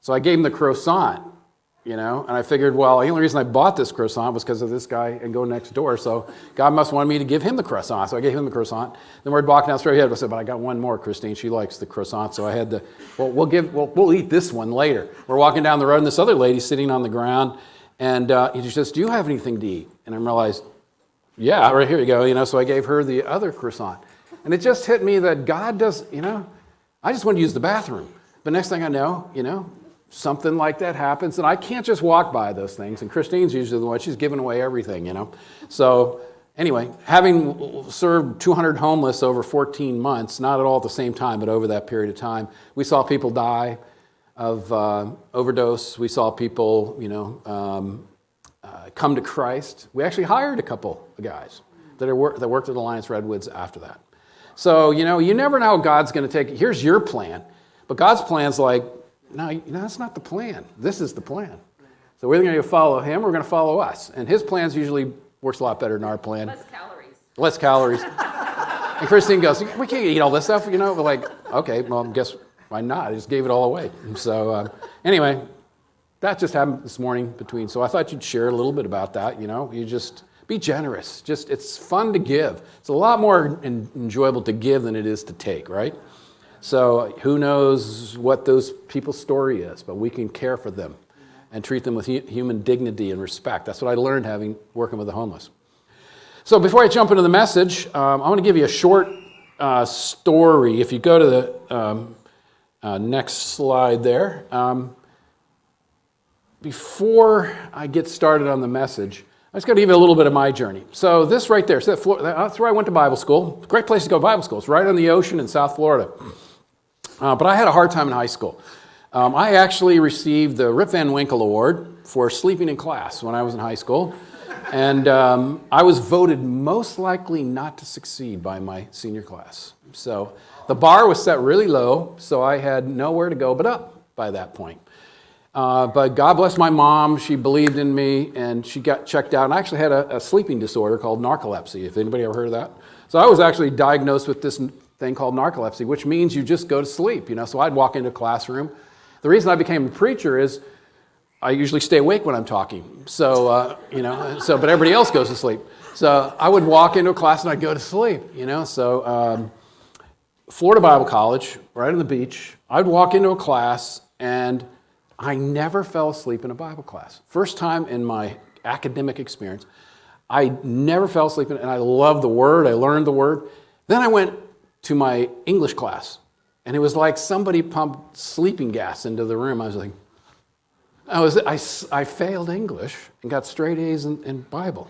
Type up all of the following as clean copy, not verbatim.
So I gave him the croissant, and I figured, well, the only reason I bought this croissant was because of this guy and go next door. So God must want me to give him the croissant. So I gave him the croissant. Then we're walking down the street. I said, but I got one more, Christine. She likes the croissant. So I had we'll eat this one later. We're walking down the road, and this other lady sitting on the ground, and he says, do you have anything to eat? And I realized, yeah, right here you go. So I gave her the other croissant. And it just hit me that God does, I just want to use the bathroom. But next thing I know, something like that happens, and I can't just walk by those things. And Christine's usually the one, she's giving away everything, So anyway, having served 200 homeless over 14 months, not at all at the same time, but over that period of time, we saw people die of overdose. We saw people, come to Christ. We actually hired a couple of guys that worked at Alliance Redwoods after that. So, you never know how God's going to take it. Here's your plan. But God's plan's like, no, that's not the plan. This is the plan. So we're going to follow him, we're going to follow us. And his plans usually works a lot better than our plan. Less calories. And Christine goes, we can't eat all this stuff, We're like, okay, well, guess why not? I just gave it all away. So anyway, that just happened this morning so I thought you'd share a little bit about that, You just be generous. It's fun to give. It's a lot more enjoyable to give than it is to take, right? So who knows what those people's story is, but we can care for them and treat them with human dignity and respect. That's what I learned working with the homeless. So before I jump into the message, I want to give you a short story. If you go to the next slide there. Before I get started on the message, I just got to give you a little bit of my journey. So this right there, that's where I went to Bible school. Great place to go to Bible school. It's right on the ocean in South Florida. But I had a hard time in high school. I actually received the Rip Van Winkle Award for sleeping in class when I was in high school. And I was voted most likely not to succeed by my senior class. So the bar was set really low, so I had nowhere to go but up by that point. But God bless my mom. She believed in me, and she got checked out. And I actually had a sleeping disorder called narcolepsy, if anybody ever heard of that. So I was actually diagnosed with this thing called narcolepsy, which means you just go to sleep. So I'd walk into a classroom. The reason I became a preacher is I usually stay awake when I'm talking. So, but everybody else goes to sleep. So I would walk into a class and I'd go to sleep, So Florida Bible College, right on the beach, I'd walk into a class and I never fell asleep in a Bible class. First time in my academic experience, I never fell asleep and I loved the Word. I learned the Word. Then I went to my English class, and it was like somebody pumped sleeping gas into the room. I was like, I failed English and got straight A's in Bible.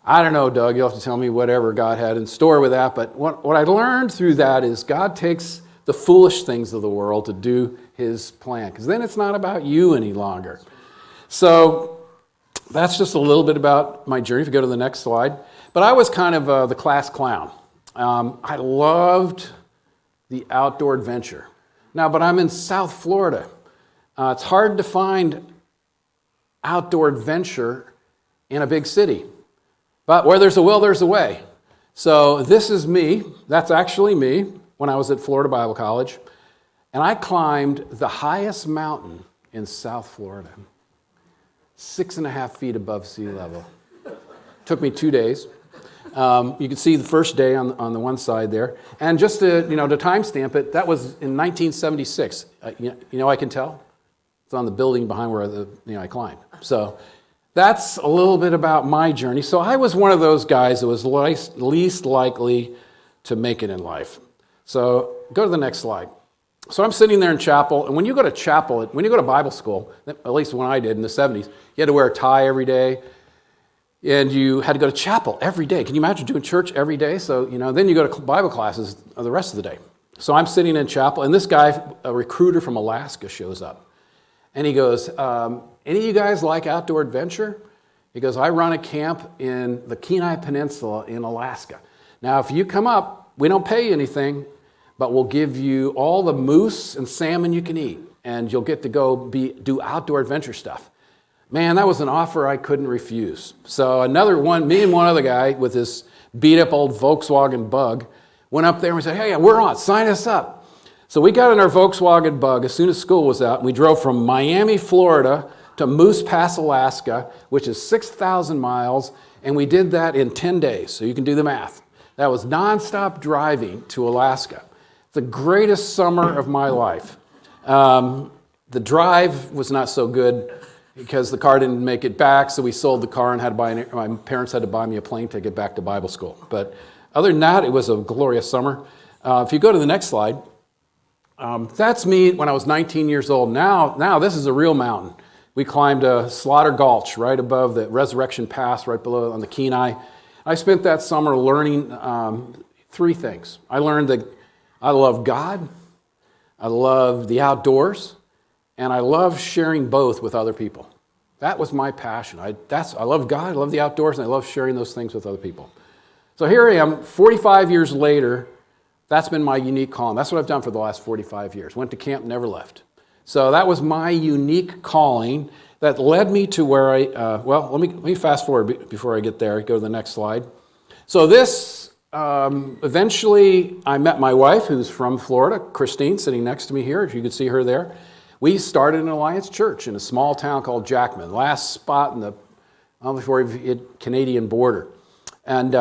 I don't know, Doug. You'll have to tell me whatever God had in store with that. But what I learned through that is God takes the foolish things of the world to do his plan, because then it's not about you any longer. So that's just a little bit about my journey. If you go to the next slide. But I was kind of the class clown. I loved the outdoor adventure. Now, but I'm in South Florida. It's hard to find outdoor adventure in a big city. But where there's a will, there's a way. So this is me. That's actually me when I was at Florida Bible College. And I climbed the highest mountain in South Florida, 6.5 feet above sea level. Took me 2 days. You can see the first day on the one side there. And just to timestamp it, that was in 1976. I can tell? It's on the building behind where I climbed. So that's a little bit about my journey. So I was one of those guys that was least likely to make it in life. So go to the next slide. So I'm sitting there in chapel, and when you go to Bible school, at least when I did in the 70s, you had to wear a tie every day, and you had to go to chapel every day. Can you imagine doing church every day? So, then you go to Bible classes the rest of the day. So I'm sitting in chapel, and this guy, a recruiter from Alaska, shows up. And he goes, any of you guys like outdoor adventure? He goes, I run a camp in the Kenai Peninsula in Alaska. Now, if you come up, we don't pay you anything, but we'll give you all the moose and salmon you can eat, and you'll get to go do outdoor adventure stuff. Man, that was an offer I couldn't refuse. So me and one other guy with this beat-up old Volkswagen Bug went up there and we said, hey, we're on, sign us up. So we got in our Volkswagen Bug as soon as school was out, and we drove from Miami, Florida to Moose Pass, Alaska, which is 6,000 miles, and we did that in 10 days, so you can do the math. That was nonstop driving to Alaska. The greatest summer of my life. The drive was not so good because the car didn't make it back, so we sold the car and my parents had to buy me a plane ticket back to Bible school. But other than that, it was a glorious summer. If you go to the next slide, that's me when I was 19 years old. Now this is a real mountain. We climbed Slaughter Gulch right above the Resurrection Pass, right below on the Kenai. I spent that summer learning 3 things. I learned that I love God, I love the outdoors, and I love sharing both with other people. That was my passion. I love God, I love the outdoors, and I love sharing those things with other people. So here I am, 45 years later. That's been my unique calling. That's what I've done for the last 45 years. Went to camp, never left. So that was my unique calling that led me to where let me fast forward before I get there. Go to the next slide. So this, eventually I met my wife, who's from Florida, Christine, sitting next to me here, if you can see her there. We started an Alliance Church in a small town called Jackman, last spot before you hit Canadian border. And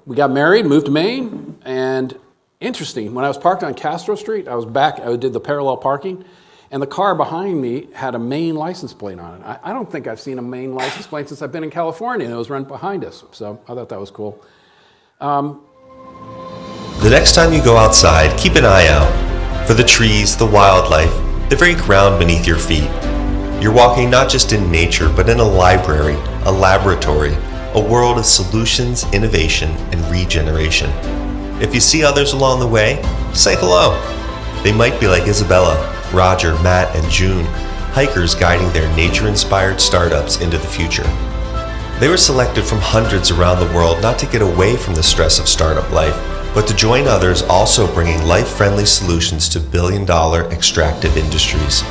we got married, moved to Maine, and interesting, when I was parked on Castro Street, I did the parallel parking, and the car behind me had a Maine license plate on it. I don't think I've seen a Maine license plate since I've been in California, and it was right behind us, so I thought that was cool. The next time you go outside, keep an eye out for the trees, the wildlife, the very ground beneath your feet. You're walking not just in nature, but in a library, a laboratory, a world of solutions, innovation, and regeneration. If you see others along the way, say hello. They might be like Isabella, Roger, Matt, and June, hikers guiding their nature-inspired startups into the future. They were selected from hundreds around the world not to get away from the stress of startup life, but to join others also bringing life-friendly solutions to billion-dollar extractive industries.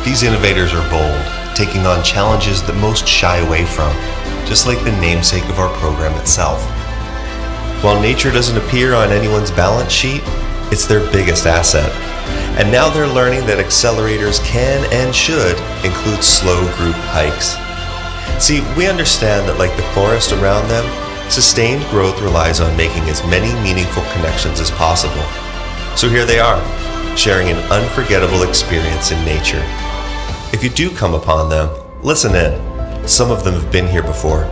These innovators are bold, taking on challenges that most shy away from, just like the namesake of our program itself. While nature doesn't appear on anyone's balance sheet, it's their biggest asset. And now they're learning that accelerators can and should include slow group hikes. See, we understand that like the forest around them, sustained growth relies on making as many meaningful connections as possible. So here they are, sharing an unforgettable experience in nature. If you do come upon them, listen in. Some of them have been here before.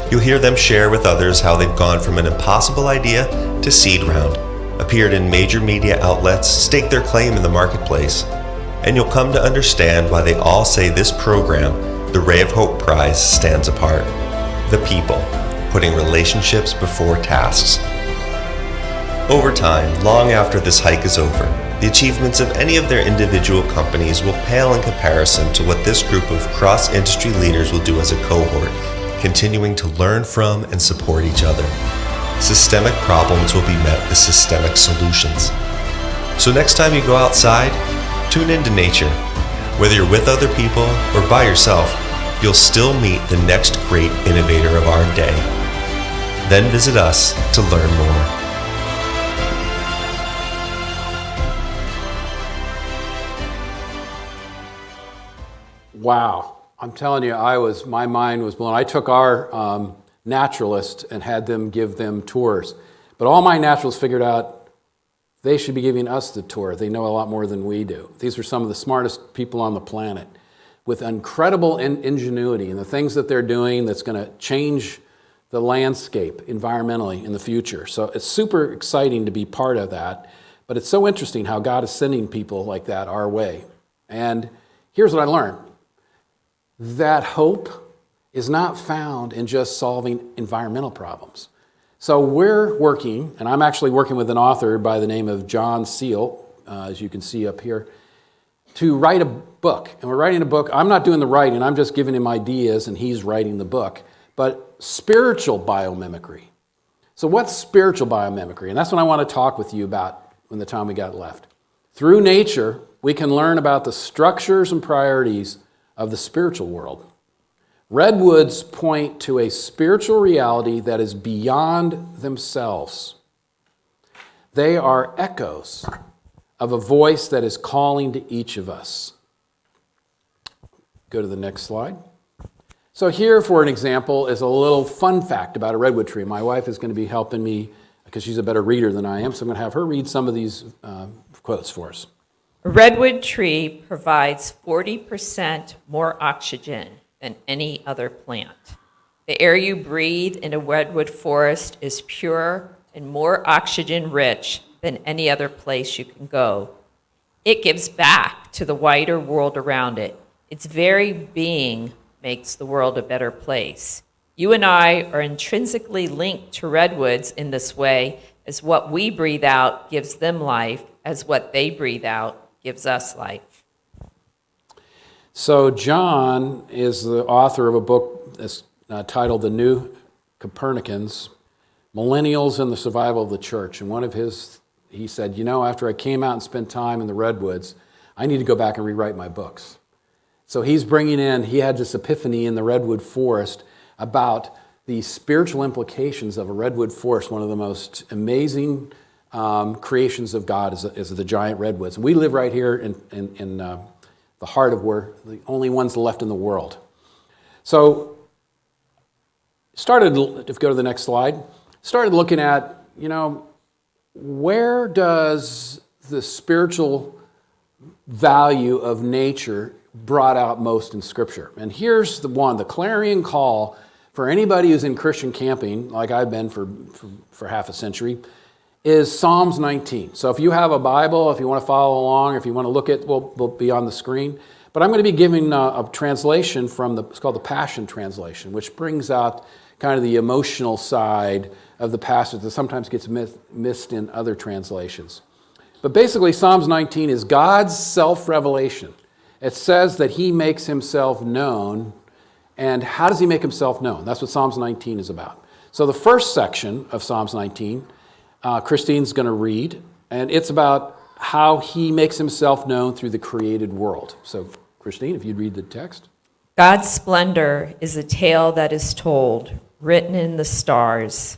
You'll hear them share with others how they've gone from an impossible idea to seed round, appeared in major media outlets, staked their claim in the marketplace. And you'll come to understand why they all say this program, the Ray of Hope Prize, stands apart. The people, putting relationships before tasks. Over time, long after this hike is over, the achievements of any of their individual companies will pale in comparison to what this group of cross-industry leaders will do as a cohort, continuing to learn from and support each other. Systemic problems will be met with systemic solutions. So next time you go outside, tune into nature. Whether you're with other people or by yourself, you'll still meet the next great innovator of our day. Then visit us to learn more. Wow. I'm telling you, my mind was blown. I took our naturalists and had them give them tours. But all my naturalists figured out they should be giving us the tour. They know a lot more than we do. These are some of the smartest people on the planet with incredible ingenuity and the things that they're doing that's going to change the landscape environmentally in the future. So it's super exciting to be part of that. But it's so interesting how God is sending people like that our way. And here's what I learned. That hope is not found in just solving environmental problems. So we're working, and I'm actually working with an author by the name of John Seal, as you can see up here, to write a book. And we're writing a book. I'm not doing the writing. I'm just giving him ideas, and he's writing the book. But spiritual biomimicry. So what's spiritual biomimicry? And that's what I want to talk with you about in the time we got left. Through nature, we can learn about the structures and priorities of the spiritual world. Redwoods point to a spiritual reality that is beyond themselves. They are echoes of a voice that is calling to each of us. Go to the next slide. So here, for an example, is a little fun fact about a redwood tree. My wife is going to be helping me because she's a better reader than I am, so I'm going to have her read some of these quotes for us. A redwood tree provides 40% more oxygen than any other plant. The air you breathe in a redwood forest is pure and more oxygen-rich than any other place you can go. It gives back to the wider world around it. Its very being makes the world a better place. You and I are intrinsically linked to redwoods in this way, as what we breathe out gives them life, as what they breathe out gives us life. So John is the author of a book that's titled The New Copernicans, Millennials and the Survival of the Church. And he said, after I came out and spent time in the redwoods, I need to go back and rewrite my books. So he had this epiphany in the redwood forest about the spiritual implications of a redwood forest. One of the most amazing creations of God is the giant redwoods. And we live right here in the heart of where the only ones left in the world. So if you go to the next slide, started looking at, where does the spiritual value of nature brought out most in Scripture? And here's the clarion call for anybody who's in Christian camping, like I've been for half a century, is Psalms 19. So if you have a Bible, if you want to follow along, if you want to look at, we'll be on the screen. But I'm going to be giving a translation it's called the Passion Translation, which brings out kind of the emotional side of the passage that sometimes gets missed in other translations. But basically, Psalms 19 is God's self-revelation. It says that he makes himself known. And how does he make himself known? That's what Psalms 19 is about. So the first section of Psalms 19, Christine's going to read, and it's about how he makes himself known through the created world. So Christine, if you'd read the text. God's splendor is a tale that is told, written in the stars.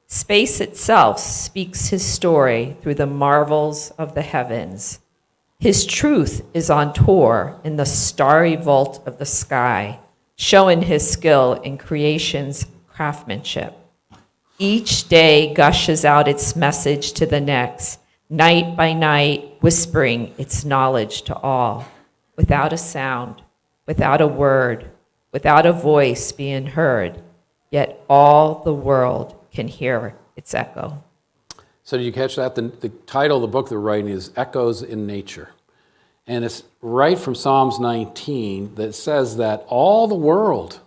Space itself speaks his story through the marvels of the heavens. His truth is on tour in the starry vault of the sky, showing his skill in creation's craftsmanship. Each day gushes out its message to the next, night by night, whispering its knowledge to all, without a sound, without a word, without a voice being heard, yet all the world can hear its echo. So did you catch that? The title of the book they're writing is Echoes in Nature. And it's right from Psalms 19 that says that all the world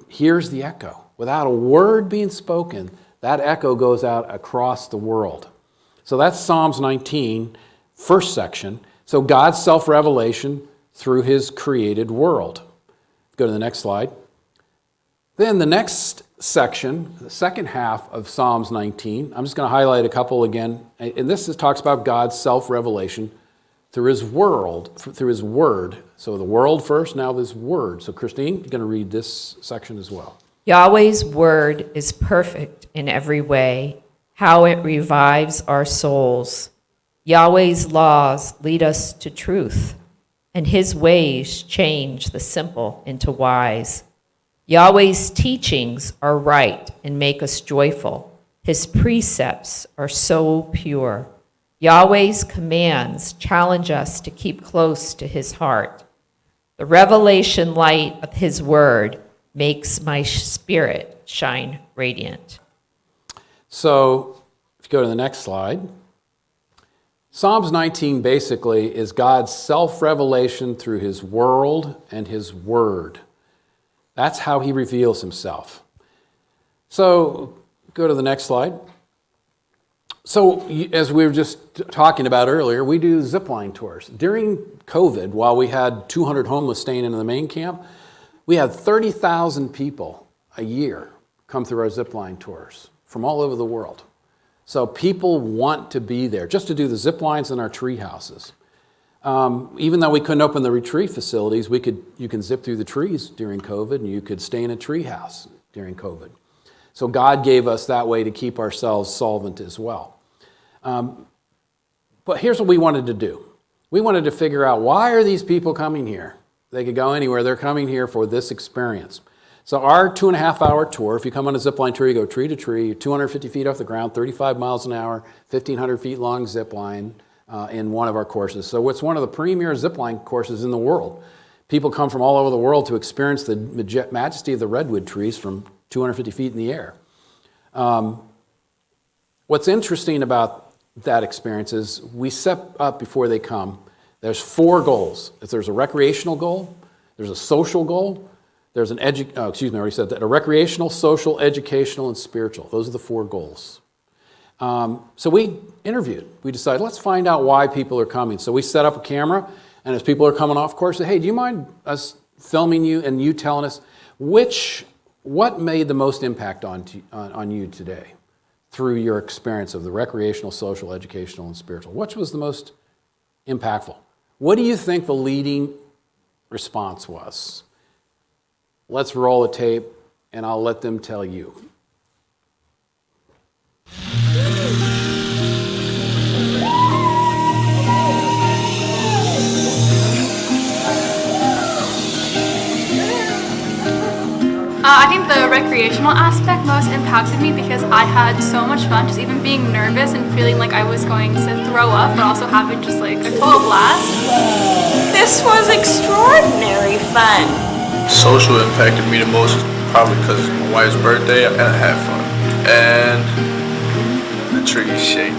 hears the echo. Without a word being spoken, that echo goes out across the world. So that's Psalms 19, first section. So God's self-revelation through his created world. Go to the next slide. Then the next section, the second half of Psalms 19, I'm just going to highlight a couple again. And this talks about God's self-revelation through his word. So the world first, now this word. So Christine, you're going to read this section as well. Yahweh's word is perfect in every way, how it revives our souls. Yahweh's laws lead us to truth, and his ways change the simple into wise. Yahweh's teachings are right and make us joyful. His precepts are so pure. Yahweh's commands challenge us to keep close to his heart. The revelation light of his word makes my spirit shine radiant. So if you go to the next slide, Psalms 19 basically is God's self-revelation through his world and his word. That's how he reveals himself. So go to the next slide. So as we were just talking about earlier, we do zipline tours. During COVID, while we had 200 homeless staying in the main camp, we had 30,000 people a year come through our zipline tours from all over the world. So people want to be there just to do the zip lines in our tree houses. Even though we couldn't open the retreat facilities, you can zip through the trees during COVID, and you could stay in a tree house during COVID. So God gave us that way to keep ourselves solvent as well. But But here's what we wanted to do. We wanted to figure out, why are these people coming here? They could go anywhere. They're coming here for this experience. So our 2.5-hour tour, if you come on a zip line tour, you go tree to tree, 250 feet off the ground, 35 miles an hour, 1,500 feet long zip line in one of our courses. So it's one of the premier zip line courses in the world. People come from all over the world to experience the majesty of the redwood trees from 250 feet in the air. What's interesting about that experience is we set up before they come, there's 4 goals. If there's a recreational goal, there's a social goal, there's an I already said that, a recreational, social, educational, and spiritual. Those are the 4 goals. So we interviewed. We decided, let's find out why people are coming. So we set up a camera, and as people are coming off course, say, hey, do you mind us filming you and you telling us what made the most impact on you today through your experience of the recreational, social, educational, and spiritual? Which was the most impactful? What do you think the leading response was? Let's roll a tape, and I'll let them tell you. I think the recreational aspect most impacted me because I had so much fun, just even being nervous and feeling like I was going to throw up, but also having just like a total blast. This was extraordinary fun. Social impacted me the most probably because it's my wife's birthday and I had fun. And the trees shake.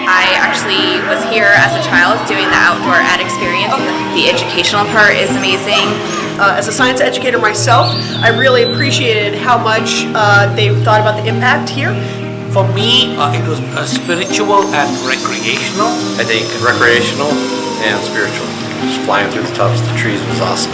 I actually was here as a child doing the outdoor ed experience. The educational part is amazing. As a science educator myself, I really appreciated how much they thought about the impact here. For me, it was spiritual and recreational. I think recreational and spiritual. Just flying through the tops of the trees was awesome.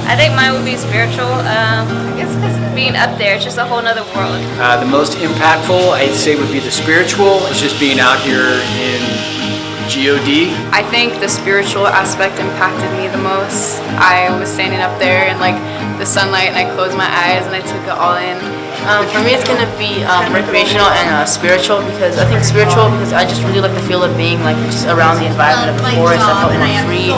I think mine would be spiritual. I guess because being up there, it's just a whole nother world. The most impactful, I'd say, would be the spiritual. It's just being out here in GOD. I think the spiritual aspect impacted me the most. I was standing up there in like the sunlight and I closed my eyes and I took it all in. For me, it's going to be recreational and spiritual, because I think spiritual because I just really like the feel of being like just around the environment of the forest. I felt more free,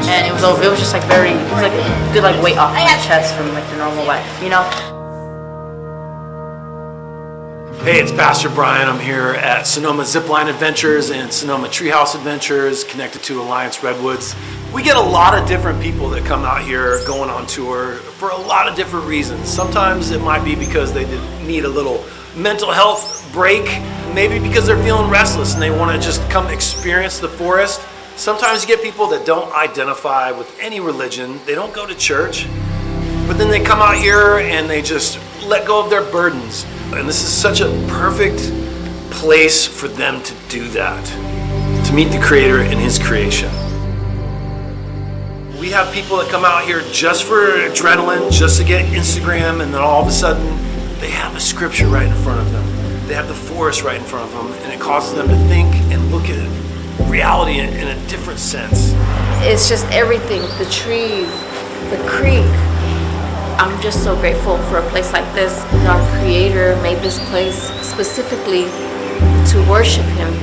and it was just like it was like a good like weight off my chest from like the normal life, you know. Hey, it's Pastor Brian. I'm here at Sonoma Zipline Adventures and Sonoma Treehouse Adventures, connected to Alliance Redwoods. We get a lot of different people that come out here going on tour for a lot of different reasons. Sometimes it might be because they need a little mental health break, maybe because they're feeling restless and they want to just come experience the forest. Sometimes you get people that don't identify with any religion, they don't go to church, but then they come out here and they just let go of their burdens. And this is such a perfect place for them to do that, to meet the Creator in His creation. We have people that come out here just for adrenaline, just to get Instagram, and then all of a sudden they have the scripture right in front of them. They have the forest right in front of them, and it causes them to think and look at reality in a different sense. It's just everything, the trees, the creek. I'm just so grateful for a place like this. Our Creator made this place specifically to worship Him.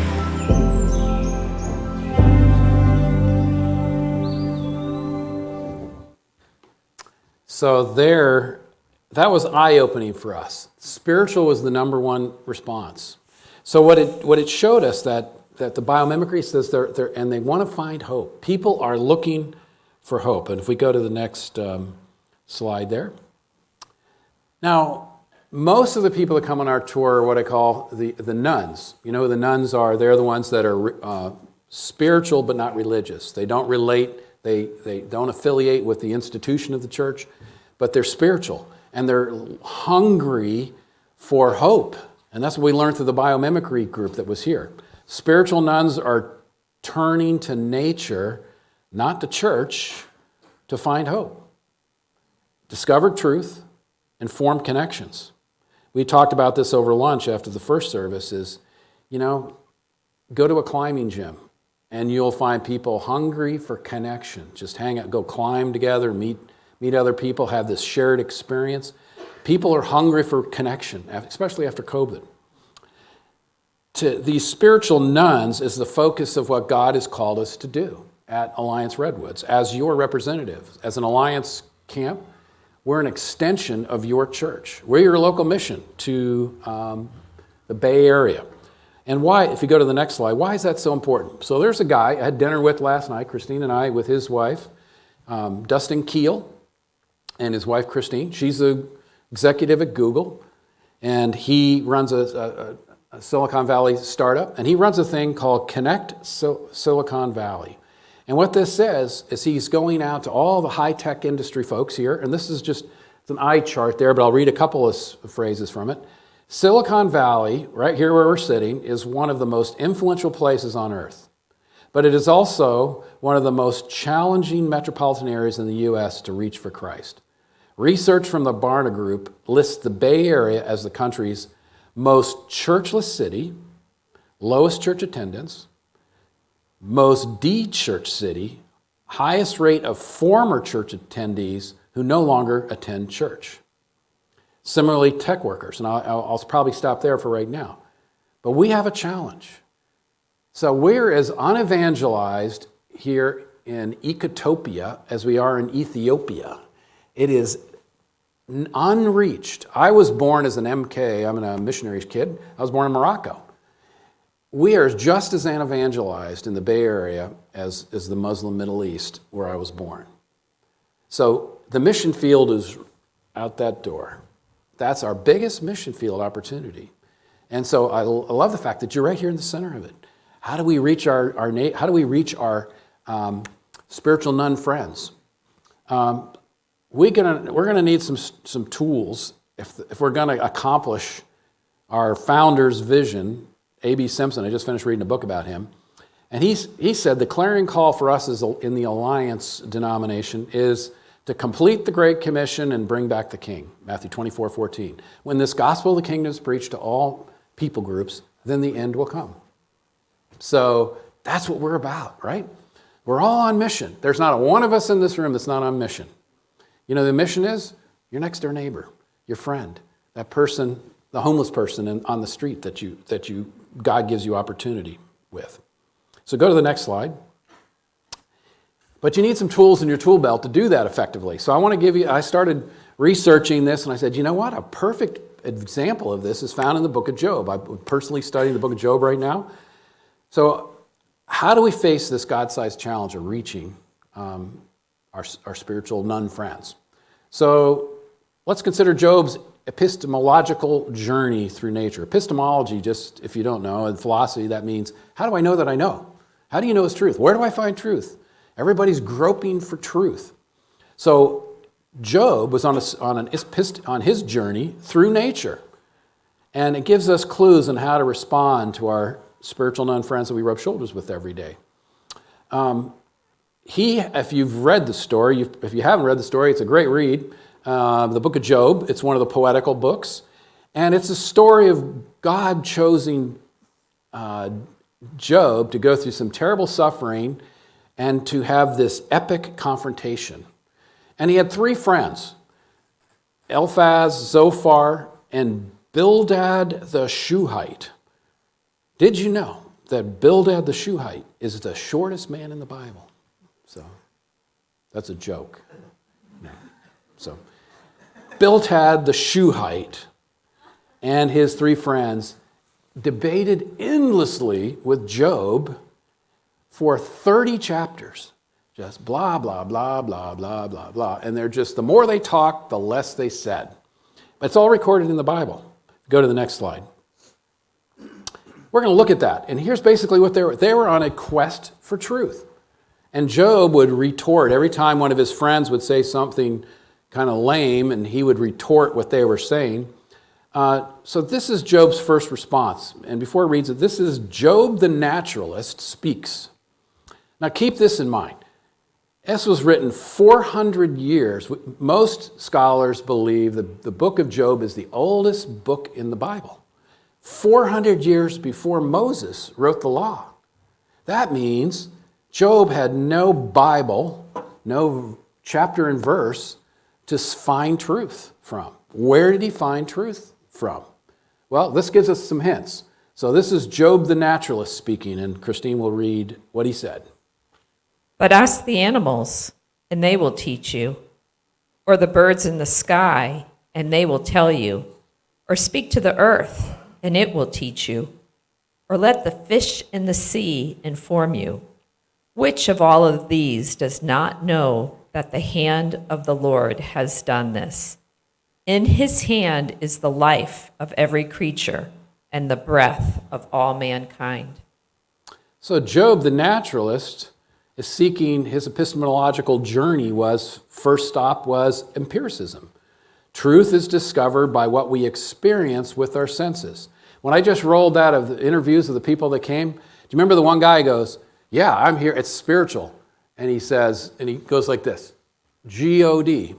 So that was eye-opening for us. Spiritual was the number one response. So what it showed us that the biomimicry says and they want to find hope. People are looking for hope. And if we go to the next slide there. Now, most of the people that come on our tour are what I call the nuns. You know who the nuns are? They're the ones that are spiritual but not religious. They don't relate. They don't affiliate with the institution of the church, but they're spiritual, and they're hungry for hope. And that's what we learned through the biomimicry group that was here. Spiritual nuns are turning to nature, not to church, to find hope. Discover truth and form connections. We talked about this over lunch after the first service is, go to a climbing gym and you'll find people hungry for connection. Just hang out, go climb together, meet other people, have this shared experience. People are hungry for connection, especially after COVID. to these spiritual nuns is the focus of what God has called us to do at Alliance Redwoods. As your representatives, as an Alliance camp, we're an extension of your church. We're your local mission to the Bay Area. And why, if you go to the next slide, why is that so important? So there's a guy I had dinner with last night, Christine and I, with his wife, Dustin Keel, and his wife, Christine. She's the executive at Google, and he runs a Silicon Valley startup, and he runs a thing called Connect Silicon Valley. And what this says is he's going out to all the high-tech industry folks here, and this is just, it's an eye chart there, but I'll read a couple of phrases from it. Silicon Valley, right here where we're sitting, is one of the most influential places on earth. But it is also one of the most challenging metropolitan areas in the U.S. to reach for Christ. Research from the Barna Group lists the Bay Area as the country's most churchless city, lowest church attendance, most de-church city, highest rate of former church attendees who no longer attend church. Similarly, tech workers, and I'll probably stop there for right now. But we have a challenge. So we're as unevangelized here in Ecotopia as we are in Ethiopia. It is unreached. I was born as an MK, I'm a missionary's kid. I was born in Morocco. We are just as unevangelized in the Bay Area as the Muslim Middle East where I was born. So the mission field is out that door. That's our biggest mission field opportunity. And so I love the fact that you're right here in the center of it. How do we reach our spiritual nun friends? We're gonna need some tools if we're gonna accomplish our founder's vision. A.B. Simpson, I just finished reading a book about him, and he said the clarion call for us in the Alliance denomination is to complete the Great Commission and bring back the King, Matthew 24:14. When this gospel of the kingdom is preached to all people groups, then the end will come. So that's what we're about, right? We're all on mission. There's not a one of us in this room that's not on mission. You know, the mission is your next door neighbor, your friend, that person, the homeless person on the street that God gives you opportunity with. So go to the next slide. But you need some tools in your tool belt to do that effectively. So I started researching this, and I said, you know what? A perfect example of this is found in the book of Job. I'm personally studying the book of Job right now. So how do we face this God-sized challenge of reaching our spiritual nun friends? So let's consider Job's epistemological journey through nature. Epistemology, just if you don't know, in philosophy, that means, how do I know that I know? How do you know it's truth? Where do I find truth? Everybody's groping for truth. So Job was on his journey through nature. And it gives us clues on how to respond to our spiritual nun friends that we rub shoulders with every day. If you've read the story, if you haven't read the story, it's a great read. The book of Job, it's one of the poetical books. And it's a story of God choosing Job to go through some terrible suffering and to have this epic confrontation. And he had three friends, Eliphaz, Zophar, and Bildad the Shuhite. Did you know that Bildad the Shuhite is the shortest man in the Bible? So that's a joke. No. So Bildad the Shuhite and his three friends debated endlessly with Job for 30 chapters. Just blah, blah, blah, blah, blah, blah, blah. And they're just, the more they talked, the less they said. But it's all recorded in the Bible. Go to the next slide. We're going to look at that. And here's basically what they were. They were on a quest for truth. And Job would retort every time one of his friends would say something kind of lame, and he would retort what they were saying. So this is Job's first response. And before he reads it, this is Job the naturalist speaks. Now keep this in mind. This was written 400 years. Most scholars believe that the book of Job is the oldest book in the Bible. 400 years before Moses wrote the law. That means Job had no Bible, no chapter and verse to find truth from. Where did he find truth from? Well, this gives us some hints. So this is Job the naturalist speaking, and Christine will read what he said. But ask the animals, and they will teach you, or the birds in the sky, and they will tell you, or speak to the earth, and it will teach you, or let the fish in the sea inform you. Which of all of these does not know that the hand of the Lord has done this? In his hand is the life of every creature and the breath of all mankind. So Job the naturalist is seeking, his epistemological journey first stop was empiricism. Truth is discovered by what we experience with our senses. When I just rolled out of the interviews of the people that came, do you remember the one guy goes, yeah, I'm here, it's spiritual. And he says, and he goes like this, G-O-D.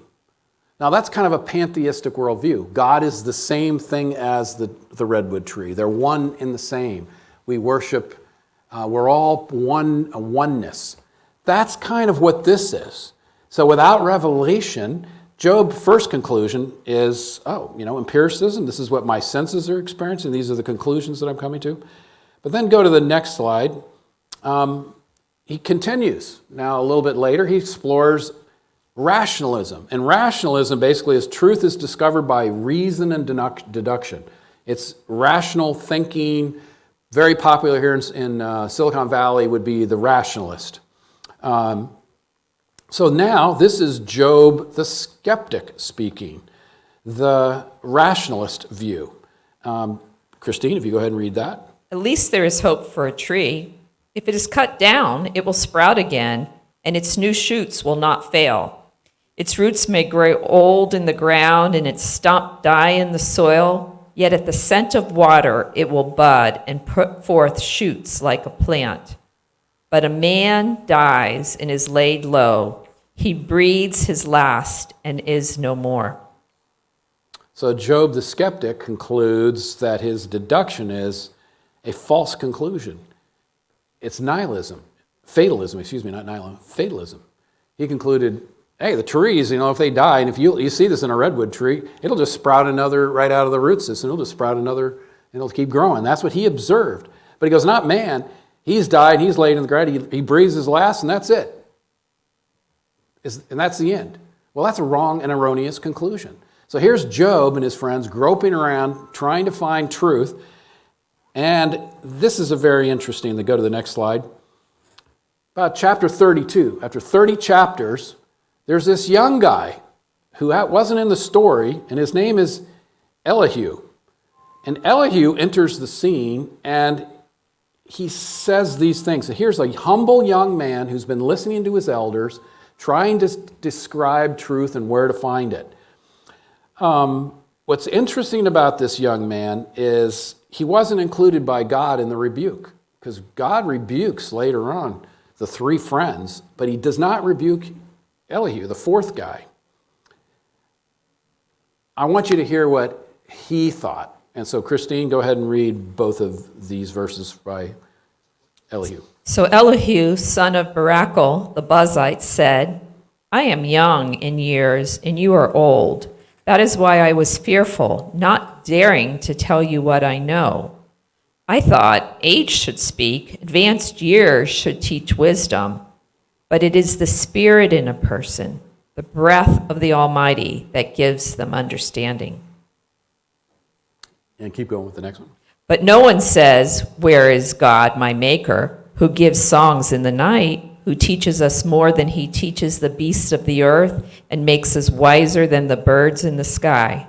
Now that's kind of a pantheistic worldview. God is the same thing as the redwood tree. They're one in the same. We worship, we're all one, a oneness. That's kind of what this is. So without revelation, Job's first conclusion is, empiricism, this is what my senses are experiencing, these are the conclusions that I'm coming to. But then go to the next slide. He continues. Now, a little bit later, he explores rationalism. And rationalism basically is truth is discovered by reason and deduction. It's rational thinking. Very popular here in Silicon Valley would be the rationalist. So now, this is Job the skeptic speaking, the rationalist view. Christine, if you go ahead and read that. At least there is hope for a tree. If it is cut down, it will sprout again, and its new shoots will not fail. Its roots may grow old in the ground, and its stump die in the soil, yet at the scent of water it will bud and put forth shoots like a plant. But a man dies and is laid low. He breathes his last and is no more. So Job the skeptic concludes that his deduction is a false conclusion. It's nihilism, fatalism, not nihilism, fatalism. He concluded, hey, the trees, if they die, and if you see this in a redwood tree, it'll just sprout another right out of the root system. It'll just sprout another, and it'll keep growing. That's what he observed. But he goes, not man. He's died, he's laid in the ground, he breathes his last, and that's it. And that's the end. Well, that's a wrong and erroneous conclusion. So here's Job and his friends groping around, trying to find truth. And this is a very interesting, to go to the next slide. About chapter 32, after 30 chapters, there's this young guy who wasn't in the story, and his name is Elihu. And Elihu enters the scene, and he says these things. So here's a humble young man who's been listening to his elders, trying to describe truth and where to find it. What's interesting about this young man is he wasn't included by God in the rebuke, because God rebukes later on the three friends, but he does not rebuke Elihu, the fourth guy. I want you to hear what he thought. And so, Christine, go ahead and read both of these verses by Elihu. So Elihu, son of Barachel, the Buzite, said, I am young in years, and you are old. That is why I was fearful, not daring to tell you what I know. I thought age should speak, advanced years should teach wisdom, but it is the spirit in a person, the breath of the Almighty, that gives them understanding. And keep going with the next one. But no one says, where is God, my maker, who gives songs in the night, who teaches us more than he teaches the beasts of the earth and makes us wiser than the birds in the sky.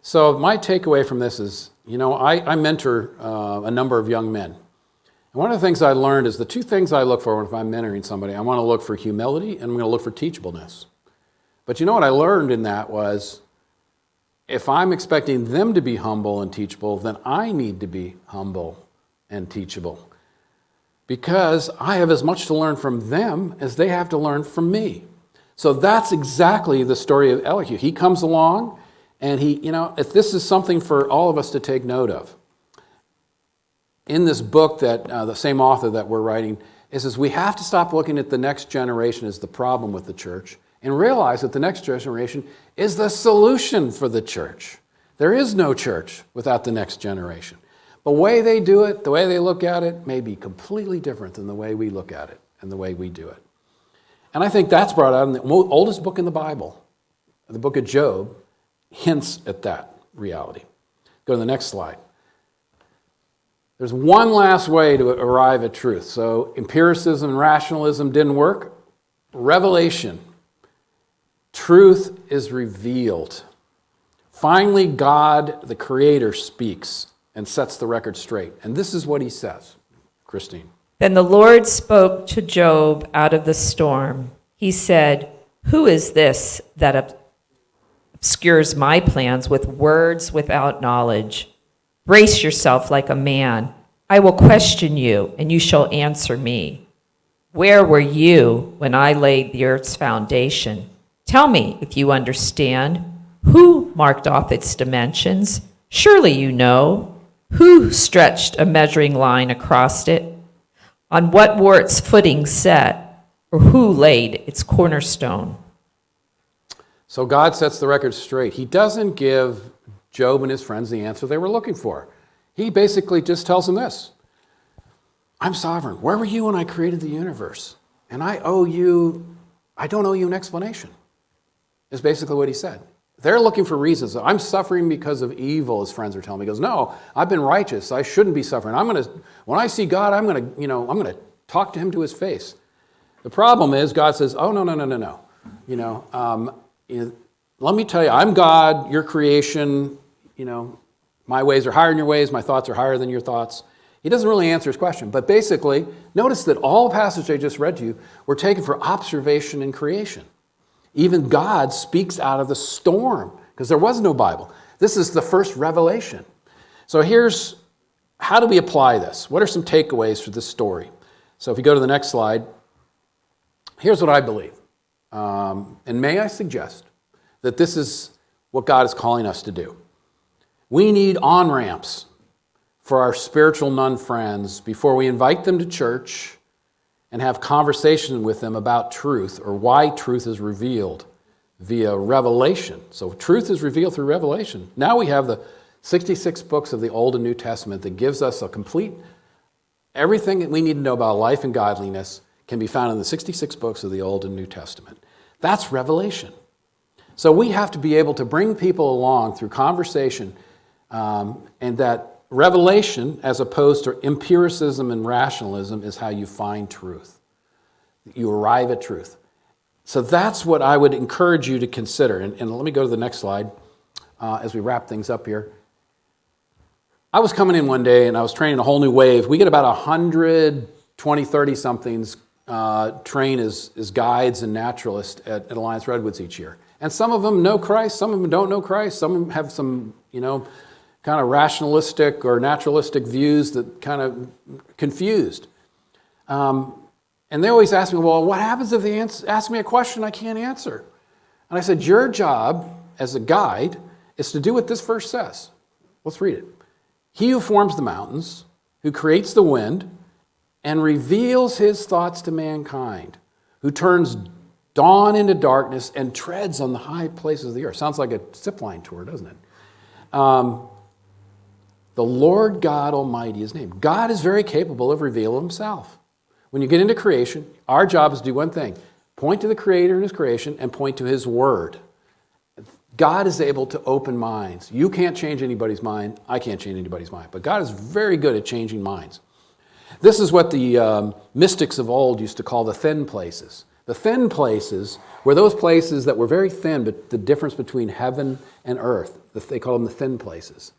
So my takeaway from this is, I mentor a number of young men. And one of the things I learned is the two things I look for if I'm mentoring somebody. I want to look for humility and I'm going to look for teachableness. But what I learned in that was, if I'm expecting them to be humble and teachable, then I need to be humble and teachable. Because I have as much to learn from them as they have to learn from me. So that's exactly the story of Elihu. He comes along, and if this is something for all of us to take note of. In this book that the same author that we're writing, it says we have to stop looking at the next generation as the problem with the church and realize that the next generation is the solution for the church. There is no church without the next generation. The way they do it, the way they look at it, may be completely different than the way we look at it and the way we do it. And I think that's brought out in the oldest book in the Bible, the book of Job, hints at that reality. Go to the next slide. There's one last way to arrive at truth. So empiricism and rationalism didn't work. Revelation. Truth is revealed. Finally, God, the Creator, speaks and sets the record straight. And this is what he says. Christine. Then the Lord spoke to Job out of the storm. He said, "Who is this that obscures my plans with words without knowledge? Brace yourself like a man. I will question you, and you shall answer me. Where were you when I laid the earth's foundation? Tell me if you understand. Who marked off its dimensions? Surely you know. Who stretched a measuring line across it? On what were its footing set? Or who laid its cornerstone?" So God sets the record straight. He doesn't give Job and his friends the answer they were looking for. He basically just tells them this: I'm sovereign. Where were you when I created the universe? And I don't owe you an explanation, is basically what he said. They're looking for reasons. I'm suffering because of evil, his friends are telling me. He goes, no, I've been righteous. I shouldn't be suffering. When I see God, I'm going to talk to him to his face. The problem is God says, oh, no. Let me tell you, I'm God, your creation. My ways are higher than your ways. My thoughts are higher than your thoughts. He doesn't really answer his question. But basically, notice that all passages I just read to you were taken for observation in creation. Even God speaks out of the storm, because there was no Bible. This is the first revelation. So here's, how do we apply this? What are some takeaways for this story? So if you go to the next slide, here's what I believe. And may I suggest that this is what God is calling us to do. We need on-ramps for our spiritual non-friends before we invite them to church and have conversation with them about truth, or why truth is revealed via revelation. So truth is revealed through revelation. Now we have the 66 books of the Old and New Testament that gives us a complete, everything that we need to know about life and godliness can be found in the 66 books of the Old and New Testament. That's revelation. So we have to be able to bring people along through conversation, and that revelation, as opposed to empiricism and rationalism, is how you find truth. You arrive at truth. So that's what I would encourage you to consider. And let me go to the next slide as we wrap things up here. I was coming in one day and I was training a whole new wave. We get about 120, 30-somethings train as guides and naturalists at Alliance Redwoods each year. And some of them know Christ, some of them don't know Christ, some of them have some, kind of rationalistic or naturalistic views that kind of confused. And they always ask me, well, what happens if they ask me a question I can't answer? And I said, your job as a guide is to do what this verse says. Let's read it. He who forms the mountains, who creates the wind, and reveals his thoughts to mankind, who turns dawn into darkness and treads on the high places of the earth. Sounds like a zipline tour, doesn't it? The Lord God Almighty is named. God is very capable of revealing himself. When you get into creation, our job is to do one thing: point to the Creator and his creation and point to his word. God is able to open minds. You can't change anybody's mind. I can't change anybody's mind. But God is very good at changing minds. This is what the mystics of old used to call the thin places. The thin places were those places that were very thin, but the difference between heaven and earth. They call them the thin places.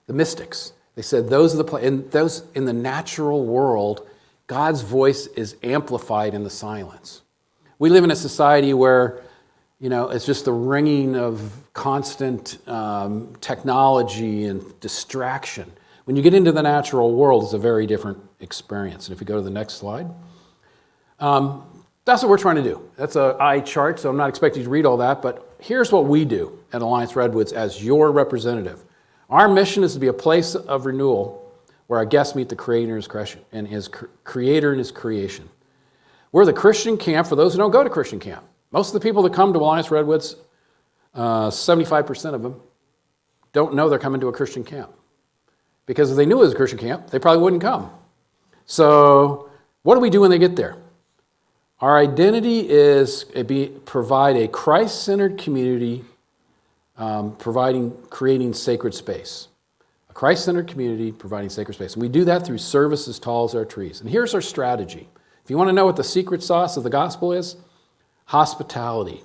The mystics, they said those are the places. In the natural world, God's voice is amplified in the silence. We live in a society where, it's just the ringing of constant technology and distraction. When you get into the natural world, it's a very different experience. And if you go to the next slide, that's what we're trying to do. That's an eye chart, so I'm not expecting you to read all that, but here's what we do at Alliance Redwoods as your representative. Our mission is to be a place of renewal where our guests meet the Creator and his creation. We're the Christian camp for those who don't go to Christian camp. Most of the people that come to Alliance Redwoods, 75% of them, don't know they're coming to a Christian camp. because if they knew it was a Christian camp, they probably wouldn't come. So what do we do when they get there? Our identity is provide a Christ-centered community, creating sacred space. A Christ-centered community providing sacred space. And we do that through service as tall as our trees. And here's our strategy. If you want to know what the secret sauce of the gospel is, hospitality.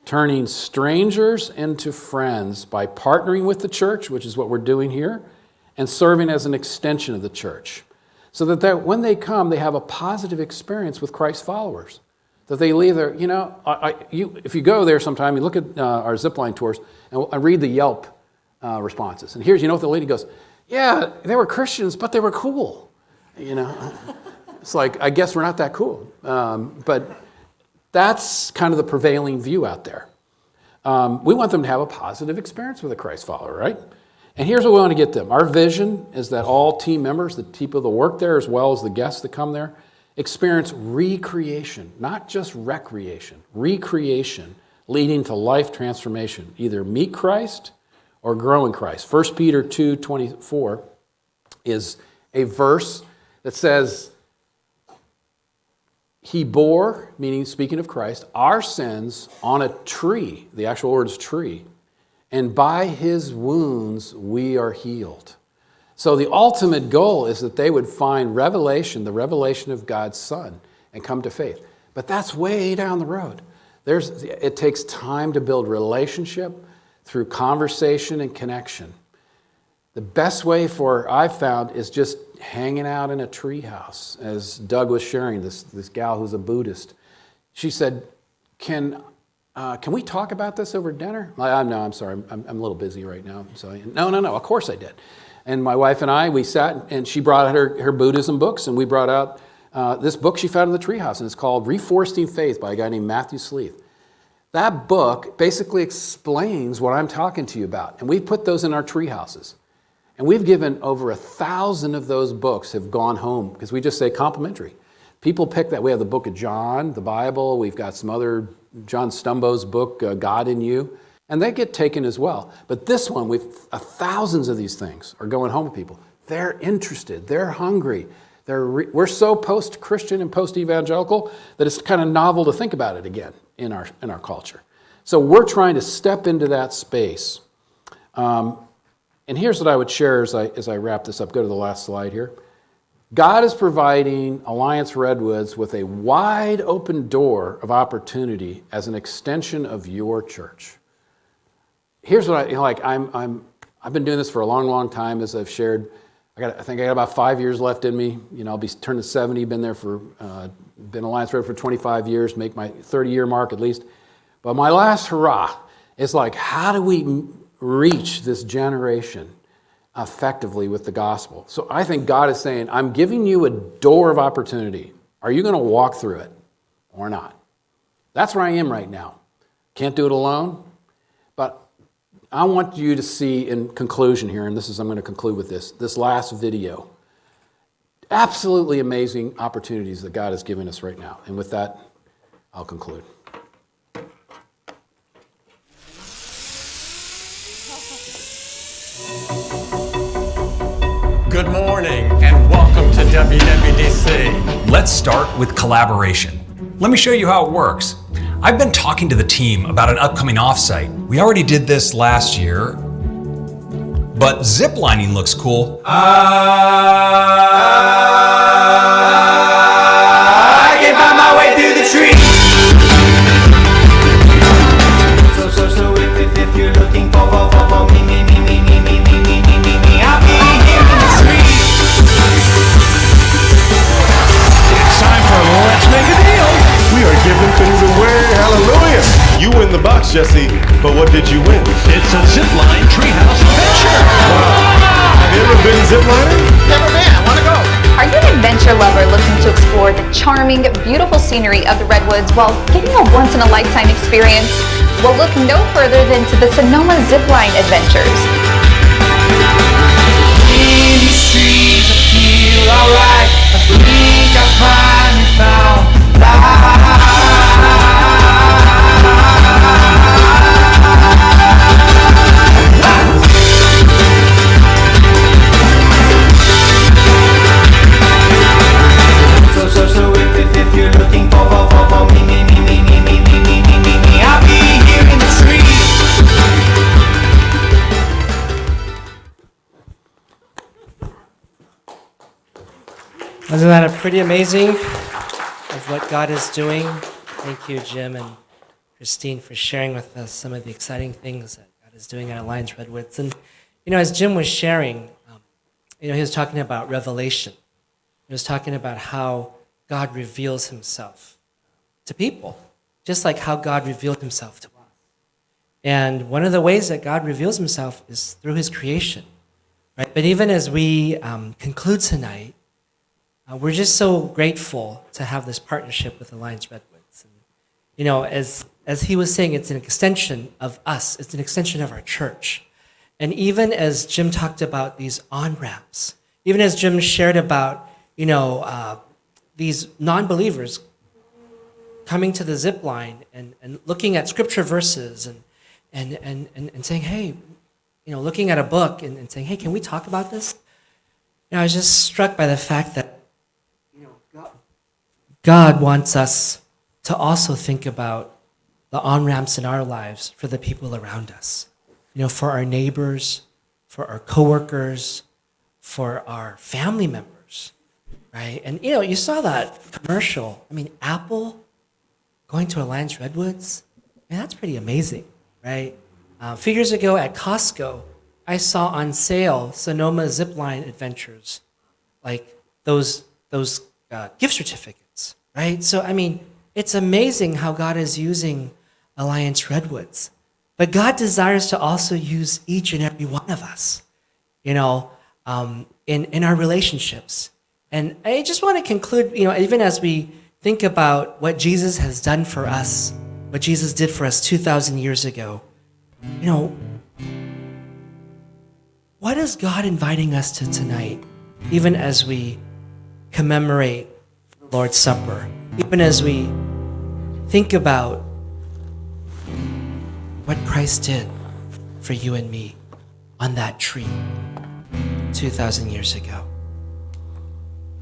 Turning strangers into friends by partnering with the church, which is what we're doing here, and serving as an extension of the church. So that when they come, they have a positive experience with Christ's followers. That they leave there, if you go there sometime, you look at our zipline tours, and I read the Yelp responses. And here's, what the lady goes, yeah, they were Christians, but they were cool. It's like, I guess we're not that cool. But that's kind of the prevailing view out there. We want them to have a positive experience with a Christ follower, right? And here's what we want to get them. Our vision is that all team members, the people that work there, as well as the guests that come there, experience recreation, not just recreation, recreation leading to life transformation. Either meet Christ or grow in Christ. 1 Peter 2:24 is a verse that says, He bore, meaning speaking of Christ, our sins on a tree. The actual word is tree. And by His wounds we are healed. So the ultimate goal is that they would find revelation, the revelation of God's Son, and come to faith. But that's way down the road. It takes time to build relationship through conversation and connection. The best way I've found is just hanging out in a treehouse. As Doug was sharing, this gal who's a Buddhist, she said, "Can we talk about this over dinner?" No, I'm sorry, I'm a little busy right now. So no, of course I did. And my wife and I, we sat, and she brought out her Buddhism books, and we brought out this book she found in the treehouse, and it's called Reforesting Faith by a guy named Matthew Sleeth. That book basically explains what I'm talking to you about, and we put those in our treehouses. And we've given over 1,000 of those books have gone home, because we just say complimentary. People pick that. We have the book of John, the Bible. We've got some other, John Stumbo's book, God in You. And they get taken as well. But this one, thousands of these things are going home with people. They're interested. They're hungry. We're so post-Christian and post-evangelical that it's kind of novel to think about it again in our culture. So we're trying to step into that space. And here's what I would share as I wrap this up. Go to the last slide here. God is providing Alliance Redwoods with a wide open door of opportunity as an extension of your church. Here's what I've been doing this for a long, long time, as I've shared. I think I got about 5 years left in me. I'll be turning 70, been Alliance Redwood for 25 years, make my 30-year mark at least. But my last hurrah is how do we reach this generation effectively with the gospel? So I think God is saying, I'm giving you a door of opportunity. Are you going to walk through it or not? That's where I am right now. Can't do it alone, but I want you to see in conclusion here, and I'm going to conclude with this last video. Absolutely amazing opportunities that God is giving us right now. And with that, I'll conclude. Good morning and welcome to WWDC. Let's start with collaboration. Let me show you how it works. I've been talking to the team about an upcoming offsite. We already did this last year, but ziplining looks cool. I can find my way through the trees. So if you're looking for me, I'll be here in the streets. It's time for Let's Make a Deal. We are giving things away. Hallelujah. You win the box, Jesse, but what did you win? It's a zipline treehouse adventure. Wow. Have you ever been ziplining? Never been. I want to go. Are you an adventure lover looking to explore the charming, beautiful scenery of the Redwoods while getting a once-in-a-lifetime experience? Well, look no further than to the Sonoma Zipline Adventures. In the streets, I feel alright. I think I finally found life. Wasn't that pretty amazing of what God is doing? Thank you, Jim and Christine, for sharing with us some of the exciting things that God is doing at Alliance Redwoods. And, as Jim was sharing, he was talking about revelation. He was talking about how God reveals himself to people, just like how God revealed himself to us. And one of the ways that God reveals himself is through his creation, right? But even as we conclude tonight, we're just so grateful to have this partnership with Alliance Redwoods. And, as he was saying, it's an extension of us. It's an extension of our church. And even as Jim talked about these on-ramps, even as Jim shared about, these non-believers coming to the zip line and looking at scripture verses and saying, hey, looking at a book and saying, hey, can we talk about this? I was just struck by the fact that God wants us to also think about the on-ramps in our lives for the people around us, for our neighbors, for our coworkers, for our family members, right? And, you saw that commercial. Apple going to Alliance Redwoods, that's pretty amazing, right? A few years ago at Costco, I saw on sale Sonoma Zipline Adventures, like those gift certificates, right? So, it's amazing how God is using Alliance Redwoods. But God desires to also use each and every one of us, in our relationships. And I just want to conclude, even as we think about what Jesus has done for us, what Jesus did for us 2,000 years ago, what is God inviting us to tonight, even as we commemorate the Lord's Supper, even as we think about what Christ did for you and me on that tree 2,000 years ago?